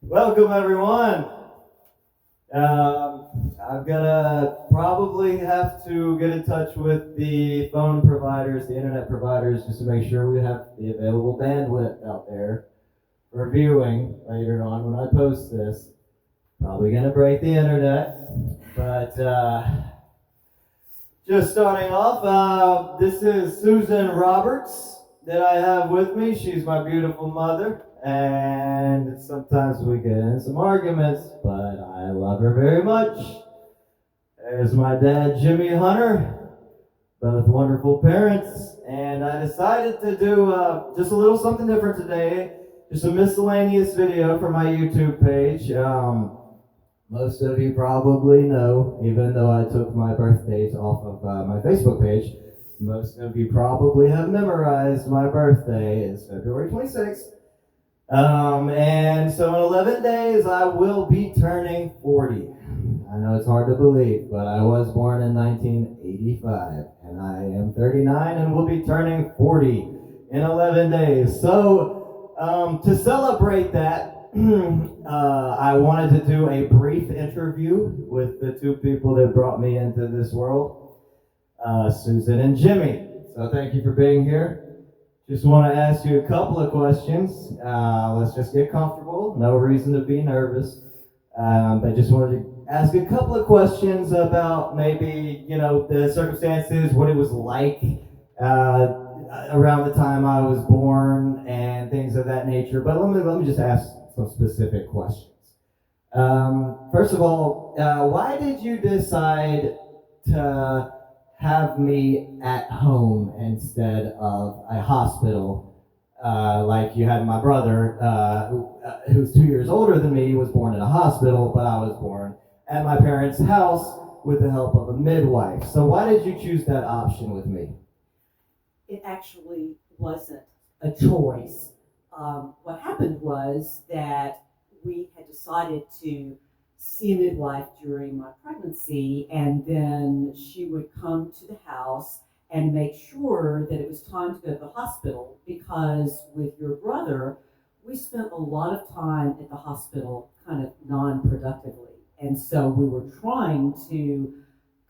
Welcome, everyone. I'm gonna probably have to get in touch with the phone providers, the internet providers, just to make sure we have the available bandwidth out there for viewing later on when I post this. Probably gonna break the internet, but just starting off, this is Susan Roberts that I have with me. She's my beautiful mother, and sometimes we get in some arguments, but I love her very much. There's my dad, Jimmy Hunter, both wonderful parents, and I decided to do just a little something different today, just a miscellaneous video for my YouTube page. Most of you probably know, even though I took my birthdays off of my Facebook page, most of you probably have memorized my birthday is February 26th. And so in 11 days, I will be turning 40. I know it's hard to believe, but I was born in 1985, and I am 39 and will be turning 40 in 11 days. So to celebrate that, I wanted to do a brief interview with the two people that brought me into this world, Susan and Jimmy. So thank you for being here. Just want to ask you a couple of questions. Let's just get comfortable. No reason to be nervous. But just wanted to ask a couple of questions about maybe, the circumstances, what it was like around the time I was born and things of that nature. But let me just ask some specific questions. First of all, why did you decide to have me at home instead of a hospital, like you had my brother, who's 2 years older than me, was born in a hospital, but I was born at my parents' house with the help of a midwife. So why did you choose that option with me? It actually wasn't a choice. What happened was that we had decided to see a midwife during my pregnancy, and then she would come to the house and make sure that it was time to go to the hospital, because with your brother, we spent a lot of time at the hospital kind of non-productively. And so we were trying to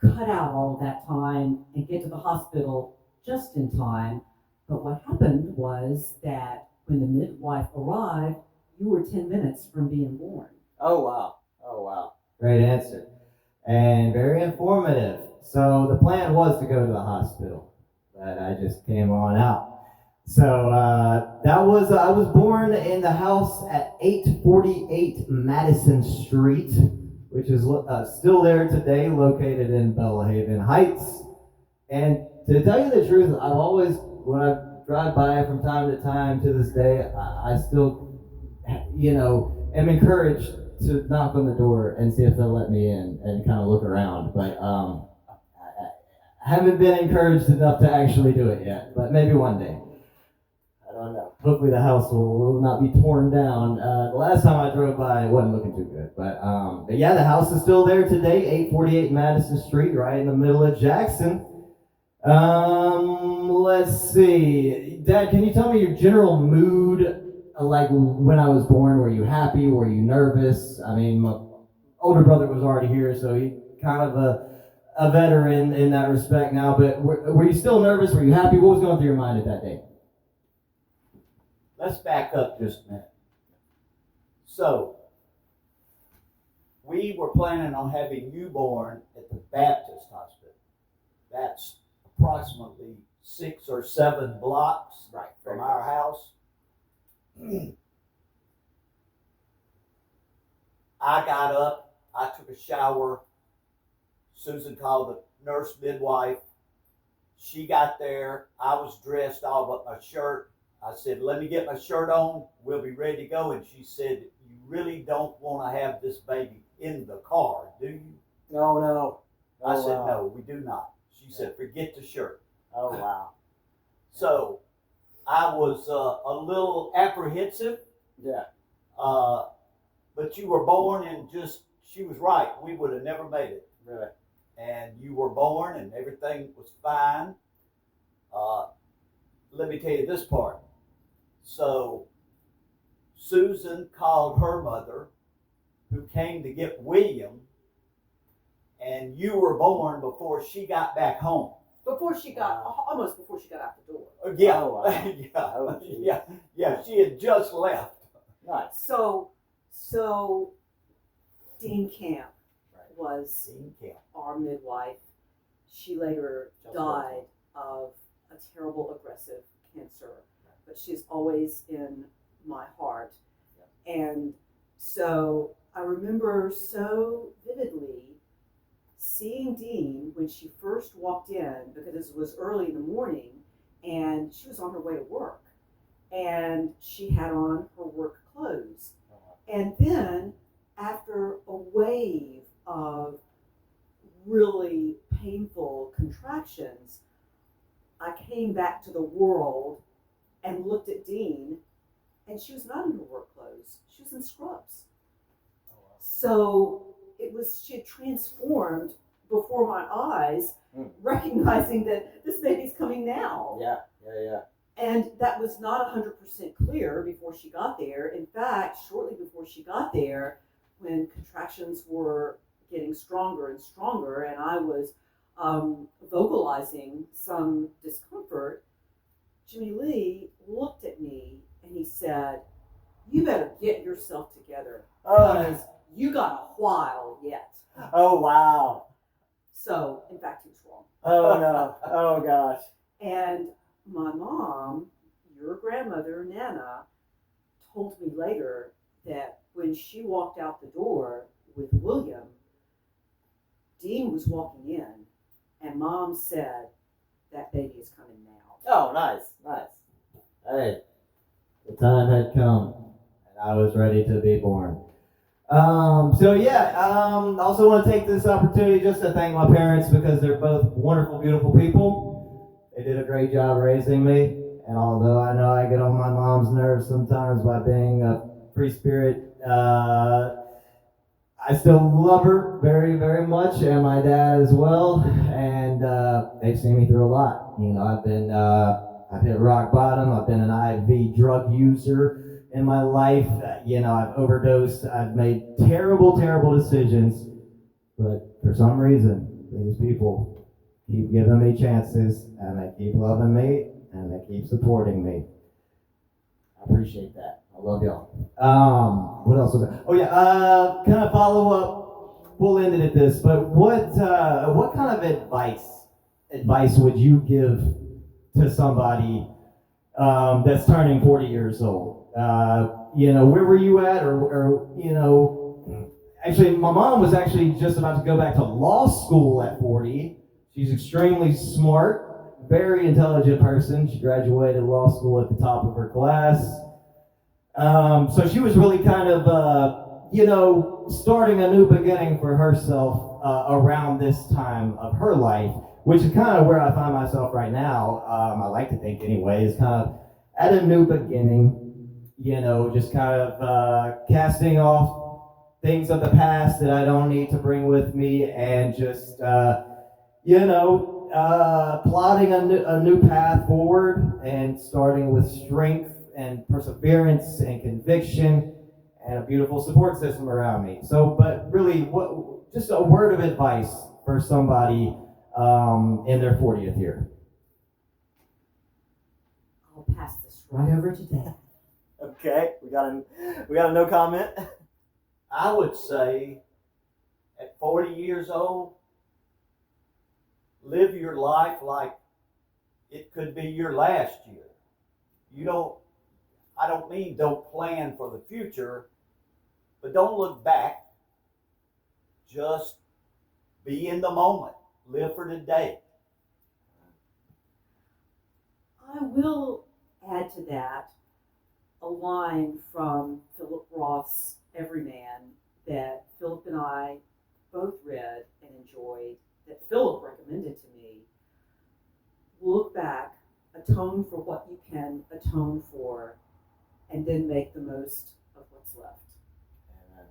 cut out all of that time and get to the hospital just in time. But what happened was that when the midwife arrived, you were 10 minutes from being born. Oh, wow. Oh, wow. Great answer. And very informative. So the plan was to go to the hospital, but I just came on out. So I was born in the house at 848 Madison Street, which is still there today, located in Belhaven Heights. And to tell you the truth, I've always, when I drive by from time to time to this day, I still, am encouraged to knock on the door and see if they'll let me in and kind of look around. But I haven't been encouraged enough to actually do it yet, but maybe one day. I don't know. Hopefully the house will not be torn down. The last time I drove by, it wasn't looking too good. But yeah, the house is still there today, 848 Madison Street, right in the middle of Jackson. Let's see. Dad, can you tell me your general mood? Like when I was born, were you happy? Were you nervous? I mean, my older brother was already here, so he's kind of a veteran in that respect now. But were you still nervous? Were you happy? What was going through your mind at that day? Let's back up just a minute. So, we were planning on having you born at the Baptist Hospital. That's approximately 6 or 7 blocks from our house. I got up, I took a shower. Susan called the nurse midwife. She got there. I was dressed all but my shirt. I said, let me get my shirt on. We'll be ready to go. And she said, you really don't want to have this baby in the car, do you? No. I said, no, we do not. She said, forget the shirt. Oh, wow. So I was a little apprehensive. Yeah. But you were born and she was right. We would have never made it. Really? And you were born and everything was fine. Let me tell you this part. So Susan called her mother, who came to get William, and you were born before she got back home. Almost before she got out the door. Yeah, Oh, wow. yeah, Oh, geez. yeah. She had just left. Nice. So Dean Camp Right. was Dean Camp. our midwife. She later Just died of a terrible aggressive cancer, but she's always in my heart. And so I remember so vividly seeing Dean when she first walked in, because it was early in the morning and she was on her way to work and she had on her work clothes. And then after a wave of really painful contractions, I came back to the world and looked at Dean, and she was not in her work clothes. She was in scrubs. So she had transformed before my eyes, recognizing that this baby's coming now. Yeah. And that was not 100% clear before she got there. In fact, shortly before she got there, when contractions were getting stronger and stronger, and I was vocalizing some discomfort, Jimmy Lee looked at me and he said, "You better get yourself together because you got a while yet." Oh, wow. So, in fact, he was wrong. Oh, no. Oh, gosh. And my mom, your grandmother, Nana, told me later that when she walked out the door with William, Dean was walking in, and Mom said, "That baby is coming now." Oh, nice. Hey, the time had come, and I was ready to be born. Also want to take this opportunity just to thank my parents because they're both wonderful, beautiful people. They did a great job raising me, and although I know I get on my mom's nerves sometimes by being a free spirit, I still love her very, very much, and my dad as well. And they've seen me through a lot. You know, I've hit rock bottom. I've been an IV drug user in my life. I've overdosed. I've made terrible, terrible decisions. But for some reason, these people keep giving me chances, and they keep loving me, and they keep supporting me. I appreciate that. I love y'all. What else was there? Oh yeah, kind of follow up, bull-ended at this, but what kind of advice would you give to somebody that's turning 40 years old? Where were you at, actually, my mom was actually just about to go back to law school at 40. She's extremely smart, very intelligent person. She graduated law school at the top of her class. So she was really kind of, starting a new beginning for herself around this time of her life, which is kind of where I find myself right now. I like to think anyway, is kind of at a new beginning, just kind of casting off things of the past that I don't need to bring with me, and just, plotting a new path forward and starting with strength and perseverance and conviction and a beautiful support system around me. So, but really, just a word of advice for somebody in their 40th year. I'll pass this right over to Dad. Okay, we got a no comment. I would say at 40 years old, live your life like it could be your last year. I don't mean don't plan for the future, but don't look back. Just be in the moment. Live for today. I will add to that a line from Philip Roth's Everyman that Philip and I both read and enjoyed, that Philip recommended to me. Look back, atone for what you can atone for, and then make the most of what's left. Amen.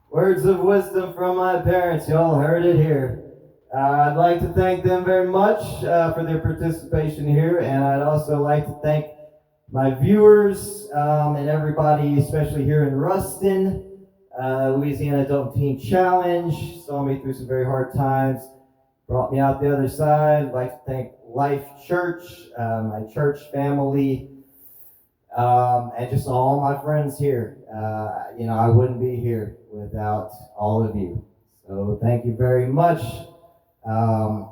Words of wisdom from my parents. Y'all heard it here. I'd like to thank them very much for their participation here, and I'd also like to thank my viewers, and everybody, especially here in Ruston. Louisiana Adult Teen Challenge saw me through some very hard times, brought me out the other side. I'd like to thank Life Church, my church family, and just all my friends here. I wouldn't be here without all of you. So thank you very much. My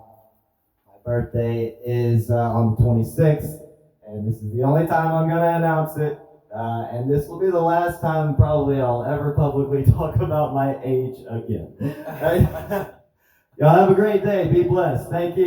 birthday is on the 26th, and this is the only time I'm going to announce it. And this will be the last time probably I'll ever publicly talk about my age again. Y'all have a great day. Be blessed. Thank you.